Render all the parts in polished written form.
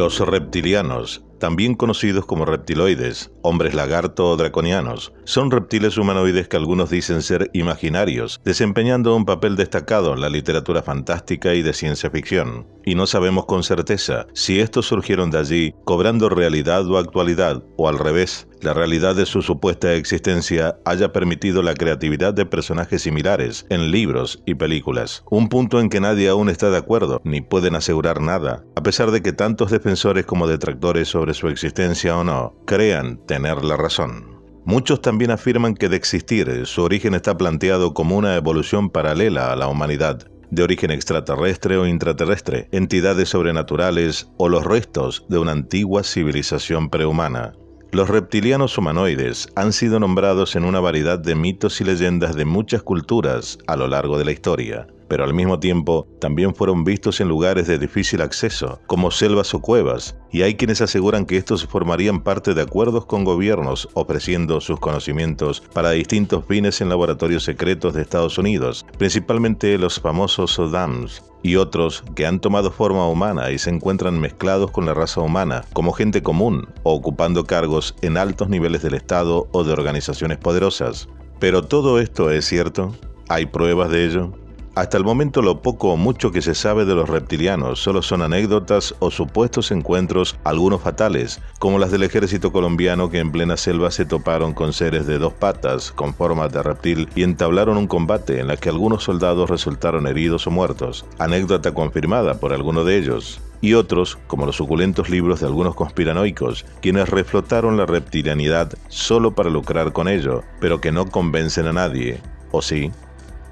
Los reptilianos, también conocidos como reptiloides, hombres lagarto o draconianos, son reptiles humanoides que algunos dicen ser imaginarios, desempeñando un papel destacado en la literatura fantástica y de ciencia ficción. Y no sabemos con certeza si estos surgieron de allí, cobrando realidad o actualidad, o al revés, la realidad de su supuesta existencia haya permitido la creatividad de personajes similares en libros y películas. Un punto en que nadie aún está de acuerdo, ni pueden asegurar nada, a pesar de que tantos defensores como detractores sobre su existencia o no, crean tener la razón. Muchos también afirman que de existir, su origen está planteado como una evolución paralela a la humanidad, de origen extraterrestre o intraterrestre, entidades sobrenaturales o los restos de una antigua civilización prehumana. Los reptilianos humanoides han sido nombrados en una variedad de mitos y leyendas de muchas culturas a lo largo de la historia, pero al mismo tiempo también fueron vistos en lugares de difícil acceso, como selvas o cuevas, y hay quienes aseguran que estos formarían parte de acuerdos con gobiernos ofreciendo sus conocimientos para distintos fines en laboratorios secretos de Estados Unidos, principalmente los famosos DAMS, y otros que han tomado forma humana y se encuentran mezclados con la raza humana, como gente común o ocupando cargos en altos niveles del Estado o de organizaciones poderosas. ¿Pero todo esto es cierto? ¿Hay pruebas de ello? Hasta el momento lo poco o mucho que se sabe de los reptilianos solo son anécdotas o supuestos encuentros, algunos fatales, como las del ejército colombiano que en plena selva se toparon con seres de dos patas con forma de reptil y entablaron un combate en la que algunos soldados resultaron heridos o muertos, anécdota confirmada por alguno de ellos. Y otros, como los suculentos libros de algunos conspiranoicos, quienes reflotaron la reptilianidad solo para lucrar con ello, pero que no convencen a nadie. ¿O sí?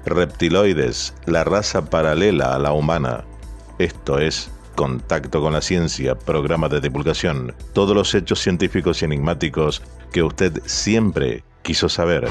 Reptiloides, la raza paralela a la humana. Esto es Contacto con la Ciencia, programa de divulgación. Todos los hechos científicos y enigmáticos que usted siempre quiso saber.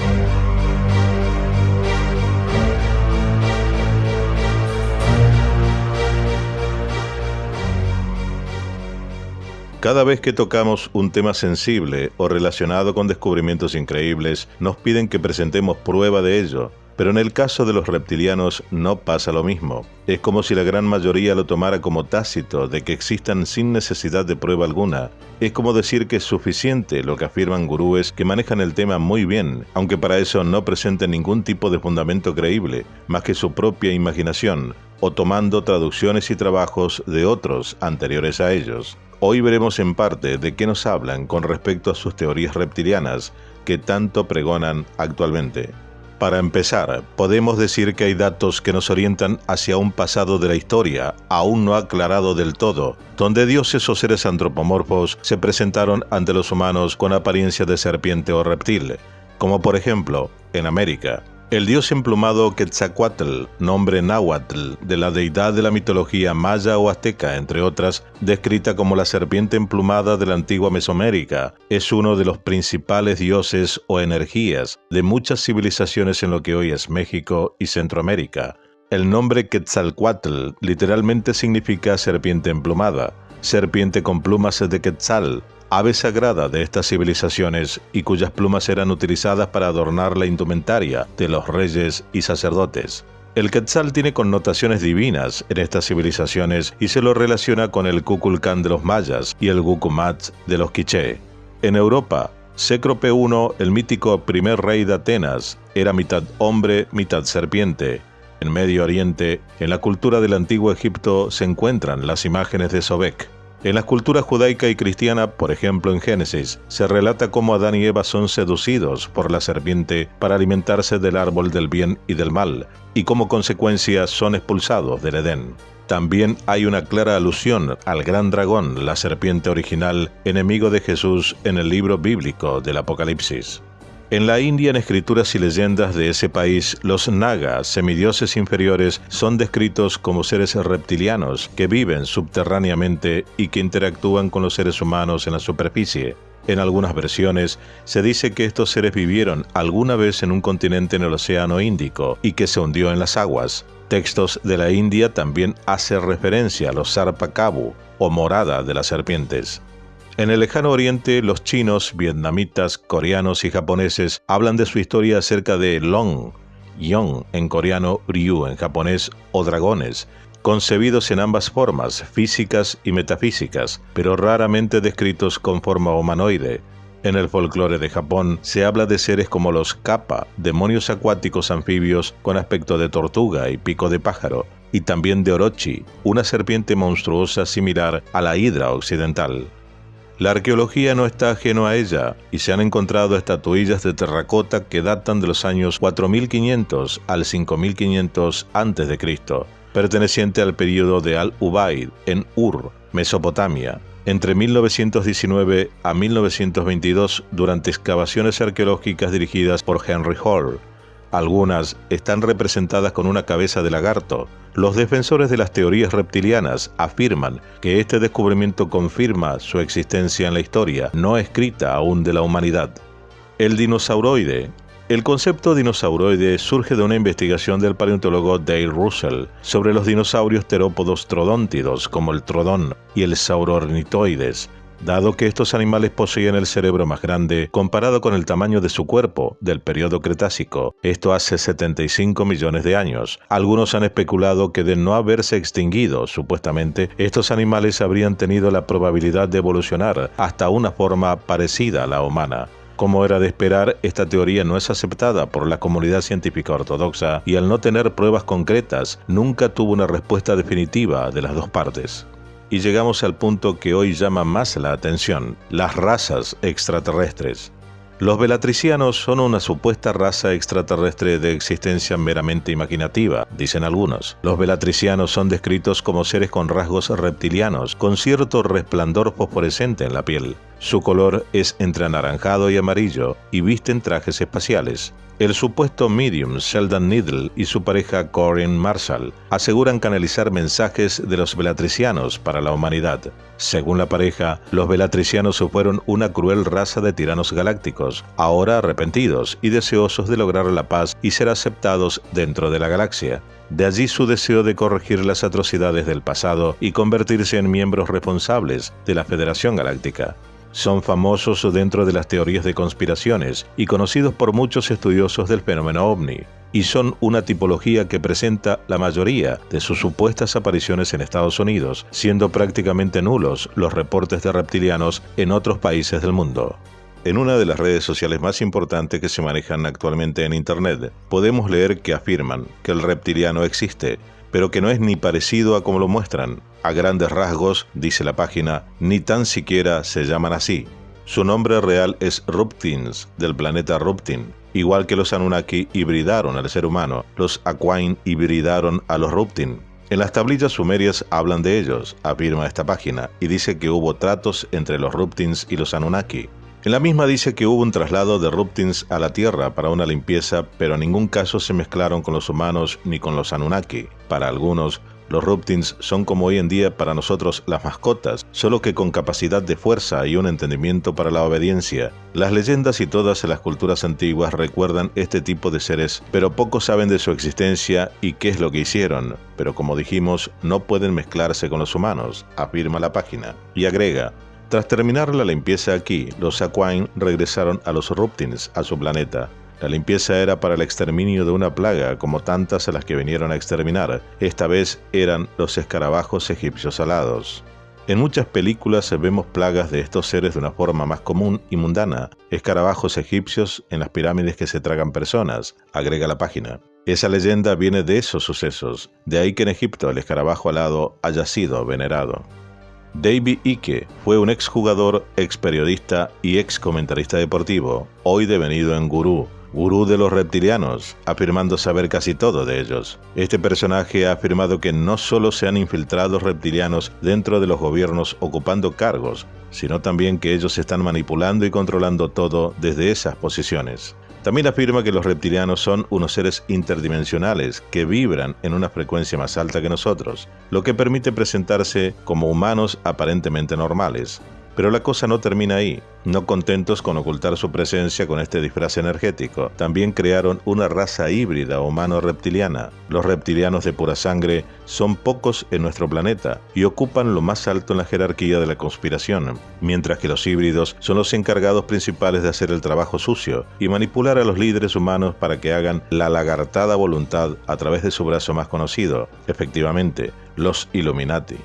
Cada vez que tocamos un tema sensible o relacionado con descubrimientos increíbles, nos piden que presentemos prueba de ello. Pero en el caso de los reptilianos no pasa lo mismo. Es como si la gran mayoría lo tomara como tácito de que existan sin necesidad de prueba alguna. Es como decir que es suficiente lo que afirman gurúes que manejan el tema muy bien, aunque para eso no presenten ningún tipo de fundamento creíble, más que su propia imaginación, o tomando traducciones y trabajos de otros anteriores a ellos. Hoy veremos en parte de qué nos hablan con respecto a sus teorías reptilianas que tanto pregonan actualmente. Para empezar, podemos decir que hay datos que nos orientan hacia un pasado de la historia, aún no aclarado del todo, donde dioses o seres antropomorfos se presentaron ante los humanos con apariencia de serpiente o reptil, como por ejemplo, en América. El dios emplumado Quetzalcóatl, nombre náhuatl de la deidad de la mitología maya o azteca, entre otras, descrita como la serpiente emplumada de la antigua Mesoamérica, es uno de los principales dioses o energías de muchas civilizaciones en lo que hoy es México y Centroamérica. El nombre Quetzalcóatl literalmente significa serpiente emplumada, serpiente con plumas de Quetzal, ave sagrada de estas civilizaciones y cuyas plumas eran utilizadas para adornar la indumentaria de los reyes y sacerdotes. El Quetzal tiene connotaciones divinas en estas civilizaciones y se lo relaciona con el Kukulcán de los mayas y el Gucumatz de los quiché. En Europa, Cécrope I, el mítico primer rey de Atenas, era mitad hombre, mitad serpiente. En Medio Oriente, en la cultura del antiguo Egipto, se encuentran las imágenes de Sobek. En la cultura judaica y cristiana, por ejemplo en Génesis, se relata cómo Adán y Eva son seducidos por la serpiente para alimentarse del árbol del bien y del mal, y como consecuencia son expulsados del Edén. También hay una clara alusión al gran dragón, la serpiente original, enemigo de Jesús en el libro bíblico del Apocalipsis. En la India, en escrituras y leyendas de ese país, los nagas, semidioses inferiores, son descritos como seres reptilianos que viven subterráneamente y que interactúan con los seres humanos en la superficie. En algunas versiones, se dice que estos seres vivieron alguna vez en un continente en el Océano Índico y que se hundió en las aguas. Textos de la India también hacen referencia a los Sarpakabu, o morada de las serpientes. En el lejano oriente, los chinos, vietnamitas, coreanos y japoneses hablan de su historia acerca de Long, Yong en coreano, Ryu en japonés, o dragones, concebidos en ambas formas, físicas y metafísicas, pero raramente descritos con forma humanoide. En el folclore de Japón se habla de seres como los kappa, demonios acuáticos anfibios con aspecto de tortuga y pico de pájaro, y también de Orochi, una serpiente monstruosa similar a la hidra occidental. La arqueología no está ajeno a ella, y se han encontrado estatuillas de terracota que datan de los años 4500 al 5500 a.C., perteneciente al período de Al-Ubaid en Ur, Mesopotamia, entre 1919 a 1922 durante excavaciones arqueológicas dirigidas por Henry Hall. Algunas están representadas con una cabeza de lagarto. Los defensores de las teorías reptilianas afirman que este descubrimiento confirma su existencia en la historia no escrita aún de la humanidad. El dinosauroide. El concepto dinosauroide surge de una investigación del paleontólogo Dale Russell sobre los dinosaurios terópodos trodóntidos como el trodón y el saurornitoides, dado que estos animales poseían el cerebro más grande comparado con el tamaño de su cuerpo del período Cretácico, esto hace 75 millones de años. Algunos han especulado que de no haberse extinguido, supuestamente, estos animales habrían tenido la probabilidad de evolucionar hasta una forma parecida a la humana. Como era de esperar, esta teoría no es aceptada por la comunidad científica ortodoxa y al no tener pruebas concretas, nunca tuvo una respuesta definitiva de las dos partes. Y llegamos al punto que hoy llama más la atención, las razas extraterrestres. Los velatricianos son una supuesta raza extraterrestre de existencia meramente imaginativa, dicen algunos. Los velatricianos son descritos como seres con rasgos reptilianos, con cierto resplandor fosforescente en la piel. Su color es entre anaranjado y amarillo, y visten trajes espaciales. El supuesto medium Sheldon Needle y su pareja Corinne Marshall aseguran canalizar mensajes de los velatricianos para la humanidad. Según la pareja, los velatricianos fueron una cruel raza de tiranos galácticos, ahora arrepentidos y deseosos de lograr la paz y ser aceptados dentro de la galaxia. De allí su deseo de corregir las atrocidades del pasado y convertirse en miembros responsables de la Federación Galáctica. Son famosos dentro de las teorías de conspiraciones y conocidos por muchos estudiosos del fenómeno ovni, y son una tipología que presenta la mayoría de sus supuestas apariciones en Estados Unidos, siendo prácticamente nulos los reportes de reptilianos en otros países del mundo. En una de las redes sociales más importantes que se manejan actualmente en Internet, podemos leer que afirman que el reptiliano existe, pero que no es ni parecido a como lo muestran. A grandes rasgos, dice la página, ni tan siquiera se llaman así. Su nombre real es Ruptins, del planeta Ruptin. Igual que los Anunnaki hibridaron al ser humano, los Aquain hibridaron a los Ruptin. En las tablillas sumerias hablan de ellos, afirma esta página, y dice que hubo tratos entre los Ruptins y los Anunnaki. En la misma dice que hubo un traslado de Ruptins a la Tierra para una limpieza, pero en ningún caso se mezclaron con los humanos ni con los Anunnaki. Para algunos, los Ruptins son como hoy en día para nosotros las mascotas, solo que con capacidad de fuerza y un entendimiento para la obediencia. Las leyendas y todas las culturas antiguas recuerdan este tipo de seres, pero pocos saben de su existencia y qué es lo que hicieron. Pero como dijimos, no pueden mezclarse con los humanos, afirma la página. Y agrega, tras terminar la limpieza aquí, los Aquain regresaron a los Ruptins, a su planeta. La limpieza era para el exterminio de una plaga, como tantas a las que vinieron a exterminar. Esta vez eran los escarabajos egipcios alados. En muchas películas vemos plagas de estos seres de una forma más común y mundana. Escarabajos egipcios en las pirámides que se tragan personas, agrega la página. Esa leyenda viene de esos sucesos, de ahí que en Egipto el escarabajo alado haya sido venerado. David Icke fue un exjugador, experiodista y excomentarista deportivo, hoy devenido en gurú de los reptilianos, afirmando saber casi todo de ellos. Este personaje ha afirmado que no solo se han infiltrado reptilianos dentro de los gobiernos ocupando cargos, sino también que ellos están manipulando y controlando todo desde esas posiciones. También afirma que los reptilianos son unos seres interdimensionales que vibran en una frecuencia más alta que nosotros, lo que permite presentarse como humanos aparentemente normales. Pero la cosa no termina ahí. No contentos con ocultar su presencia con este disfraz energético, también crearon una raza híbrida humano-reptiliana. Los reptilianos de pura sangre son pocos en nuestro planeta y ocupan lo más alto en la jerarquía de la conspiración, mientras que los híbridos son los encargados principales de hacer el trabajo sucio y manipular a los líderes humanos para que hagan la lagartada voluntad a través de su brazo más conocido, efectivamente, los Illuminati.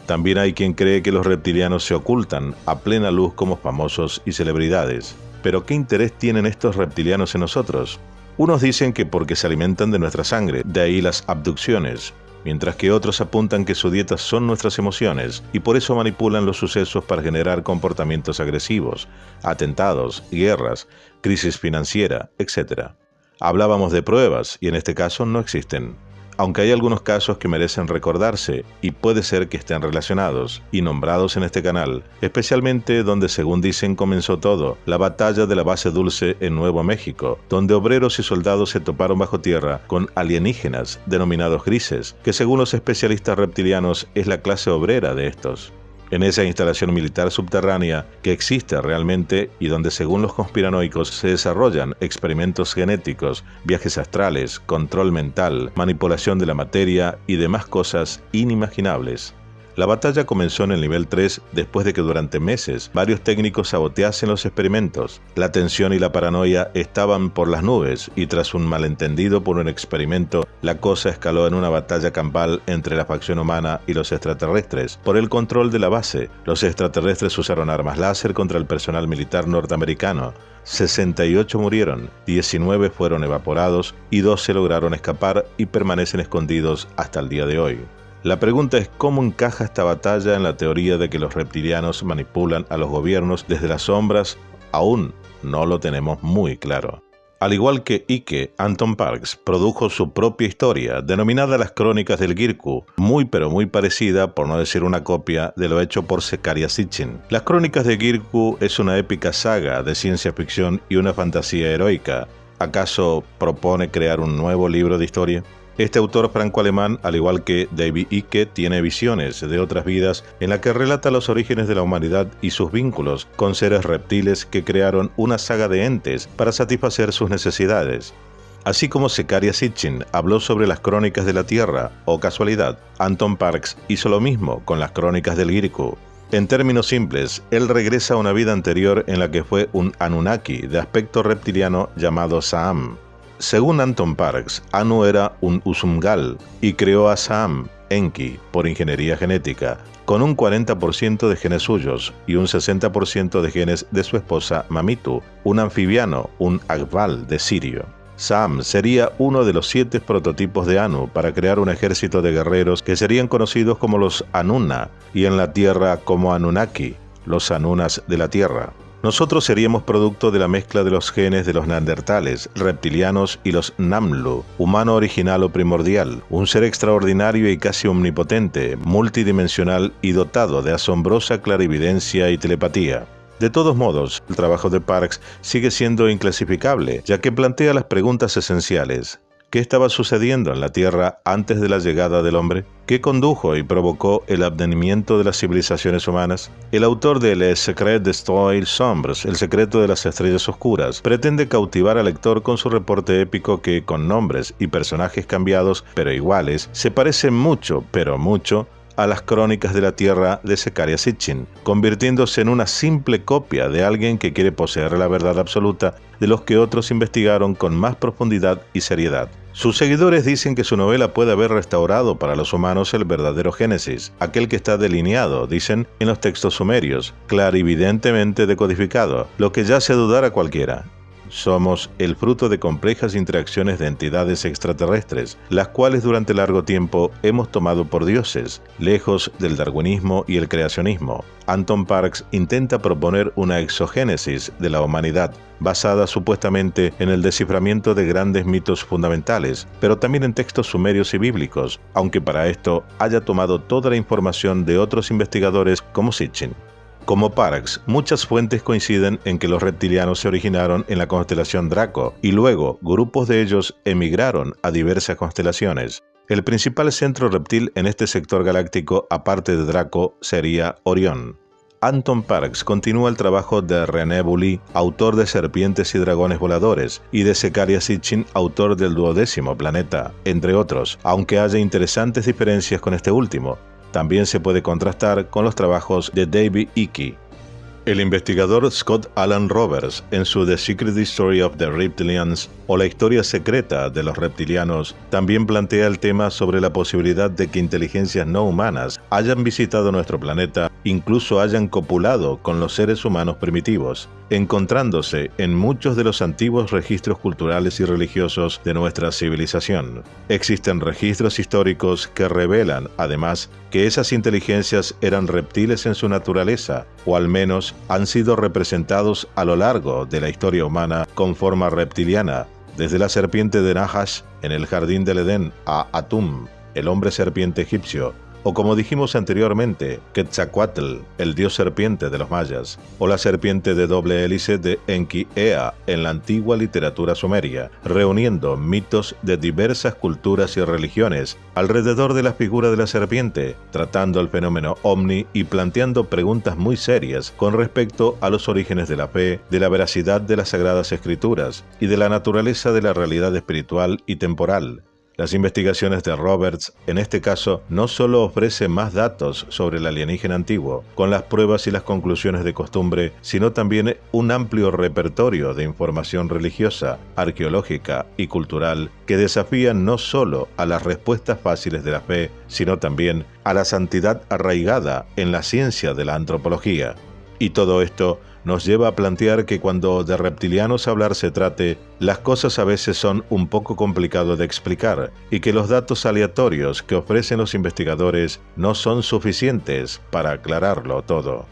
También hay quien cree que los reptilianos se ocultan a plena luz como famosos y celebridades. ¿Pero qué interés tienen estos reptilianos en nosotros? Unos dicen que porque se alimentan de nuestra sangre, de ahí las abducciones, mientras que otros apuntan que su dieta son nuestras emociones y por eso manipulan los sucesos para generar comportamientos agresivos, atentados, guerras, crisis financiera, etc. Hablábamos de pruebas y en este caso no existen. Aunque hay algunos casos que merecen recordarse y puede ser que estén relacionados y nombrados en este canal, especialmente donde según dicen comenzó todo, la batalla de la base Dulce en Nuevo México, donde obreros y soldados se toparon bajo tierra con alienígenas denominados grises, que según los especialistas reptilianos es la clase obrera de estos. En esa instalación militar subterránea que existe realmente y donde según los conspiranoicos se desarrollan experimentos genéticos, viajes astrales, control mental, manipulación de la materia y demás cosas inimaginables. La batalla comenzó en el nivel 3 después de que durante meses varios técnicos saboteasen los experimentos. La tensión y la paranoia estaban por las nubes y tras un malentendido por un experimento, la cosa escaló en una batalla campal entre la facción humana y los extraterrestres por el control de la base. Los extraterrestres usaron armas láser contra el personal militar norteamericano. 68 murieron, 19 fueron evaporados y 12 lograron escapar y permanecen escondidos hasta el día de hoy. La pregunta es cómo encaja esta batalla en la teoría de que los reptilianos manipulan a los gobiernos desde las sombras. Aún no lo tenemos muy claro. Al igual que Ike, Anton Parks produjo su propia historia, denominada Las Crónicas del Girku, muy parecida, por no decir una copia, de lo hecho por Zecharia Sitchin. Las Crónicas de Girku es una épica saga de ciencia ficción y una fantasía heroica. ¿Acaso propone crear un nuevo libro de historia? Este autor franco-alemán, al igual que David Icke, tiene visiones de otras vidas en la que relata los orígenes de la humanidad y sus vínculos con seres reptiles que crearon una saga de entes para satisfacer sus necesidades. Así como Zecharia Sitchin habló sobre las crónicas de la Tierra, o casualidad, Anton Parks hizo lo mismo con las crónicas del Girku. En términos simples, él regresa a una vida anterior en la que fue un Anunnaki de aspecto reptiliano llamado Saam. Según Anton Parks, Anu era un Usumgal y creó a Saam, Enki, por ingeniería genética, con un 40% de genes suyos y un 60% de genes de su esposa Mamitu, un anfibiano, un Agval de Sirio. Saam sería uno de los 7 prototipos de Anu para crear un ejército de guerreros que serían conocidos como los Anunna y en la Tierra como Anunnaki, los Anunas de la Tierra. Nosotros seríamos producto de la mezcla de los genes de los neandertales, reptilianos y los Namlu, humano original o primordial, un ser extraordinario y casi omnipotente, multidimensional y dotado de asombrosa clarividencia y telepatía. De todos modos, el trabajo de Parks sigue siendo inclasificable, ya que plantea las preguntas esenciales. ¿Qué estaba sucediendo en la Tierra antes de la llegada del hombre? ¿Qué condujo y provocó el advenimiento de las civilizaciones humanas? El autor de Le Secret des Étoiles Sombres, El secreto de las estrellas oscuras, pretende cautivar al lector con su reporte épico que, con nombres y personajes cambiados, pero iguales, se parece mucho, pero mucho, a las Crónicas de la Tierra de Zecharia Sitchin, convirtiéndose en una simple copia de alguien que quiere poseer la verdad absoluta de los que otros investigaron con más profundidad y seriedad. Sus seguidores dicen que su novela puede haber restaurado para los humanos el verdadero Génesis, aquel que está delineado, dicen, en los textos sumerios, clarividentemente decodificado, lo que ya hace dudar a cualquiera. Somos el fruto de complejas interacciones de entidades extraterrestres, las cuales durante largo tiempo hemos tomado por dioses, lejos del darwinismo y el creacionismo. Anton Parks intenta proponer una exogénesis de la humanidad, basada supuestamente en el desciframiento de grandes mitos fundamentales, pero también en textos sumerios y bíblicos, aunque para esto haya tomado toda la información de otros investigadores como Sitchin. Como Parks, muchas fuentes coinciden en que los reptilianos se originaron en la constelación Draco y luego grupos de ellos emigraron a diversas constelaciones. El principal centro reptil en este sector galáctico, aparte de Draco, sería Orión. Anton Parks continúa el trabajo de René Boully, autor de Serpientes y Dragones Voladores, y de Zecharia Sitchin, autor del 12º Planeta, entre otros, aunque haya interesantes diferencias con este último. También se puede contrastar con los trabajos de David Icke. El investigador Scott Alan Roberts, en su The Secret History of the Reptilians, o la historia secreta de los reptilianos, también plantea el tema sobre la posibilidad de que inteligencias no humanas hayan visitado nuestro planeta, incluso hayan copulado con los seres humanos primitivos, encontrándose en muchos de los antiguos registros culturales y religiosos de nuestra civilización. Existen registros históricos que revelan, además, que esas inteligencias eran reptiles en su naturaleza, o al menos han sido representados a lo largo de la historia humana con forma reptiliana, desde la serpiente de Nahash en el jardín del Edén a Atum, el hombre serpiente egipcio, o como dijimos anteriormente, Quetzalcóatl, el dios serpiente de los mayas, o la serpiente de doble hélice de Enki-Ea en la antigua literatura sumeria, reuniendo mitos de diversas culturas y religiones alrededor de la figura de la serpiente, tratando el fenómeno ovni y planteando preguntas muy serias con respecto a los orígenes de la fe, de la veracidad de las Sagradas Escrituras y de la naturaleza de la realidad espiritual y temporal. Las investigaciones de Roberts, en este caso, no solo ofrecen más datos sobre el alienígena antiguo, con las pruebas y las conclusiones de costumbre, sino también un amplio repertorio de información religiosa, arqueológica y cultural que desafían no solo a las respuestas fáciles de la fe, sino también a la santidad arraigada en la ciencia de la antropología. Y todo esto nos lleva a plantear que cuando de reptilianos hablar se trate, las cosas a veces son un poco complicado de explicar y que los datos aleatorios que ofrecen los investigadores no son suficientes para aclararlo todo.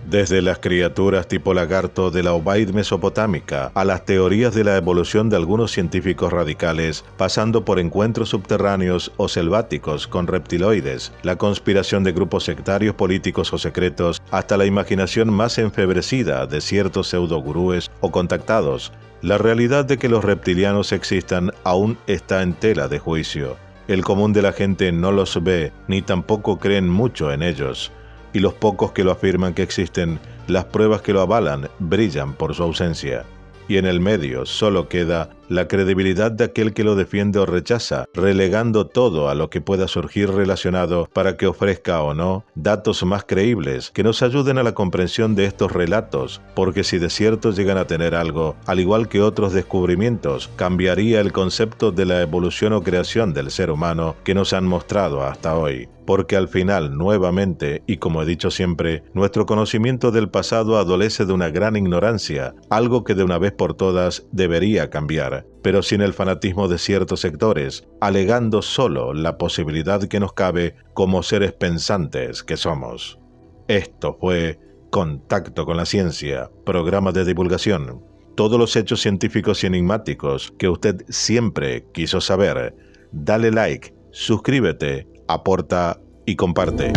Desde las criaturas tipo lagarto de la Obaid mesopotámica a las teorías de la evolución de algunos científicos radicales, pasando por encuentros subterráneos o selváticos con reptiloides, la conspiración de grupos sectarios políticos o secretos, hasta la imaginación más enfebrecida de ciertos pseudogurúes o contactados, la realidad de que los reptilianos existan aún está en tela de juicio. El común de la gente no los ve ni tampoco creen mucho en ellos. Y los pocos que lo afirman que existen, las pruebas que lo avalan brillan por su ausencia. Y en el medio solo queda la credibilidad de aquel que lo defiende o rechaza, relegando todo a lo que pueda surgir relacionado para que ofrezca o no datos más creíbles que nos ayuden a la comprensión de estos relatos, porque si de cierto llegan a tener algo, al igual que otros descubrimientos, cambiaría el concepto de la evolución o creación del ser humano que nos han mostrado hasta hoy. Porque al final, nuevamente, y como he dicho siempre, nuestro conocimiento del pasado adolece de una gran ignorancia, algo que de una vez por todas debería cambiar, pero sin el fanatismo de ciertos sectores, alegando solo la posibilidad que nos cabe como seres pensantes que somos. Esto fue Contacto con la Ciencia, programa de divulgación. Todos los hechos científicos y enigmáticos que usted siempre quiso saber. Dale like, suscríbete, aporta y comparte.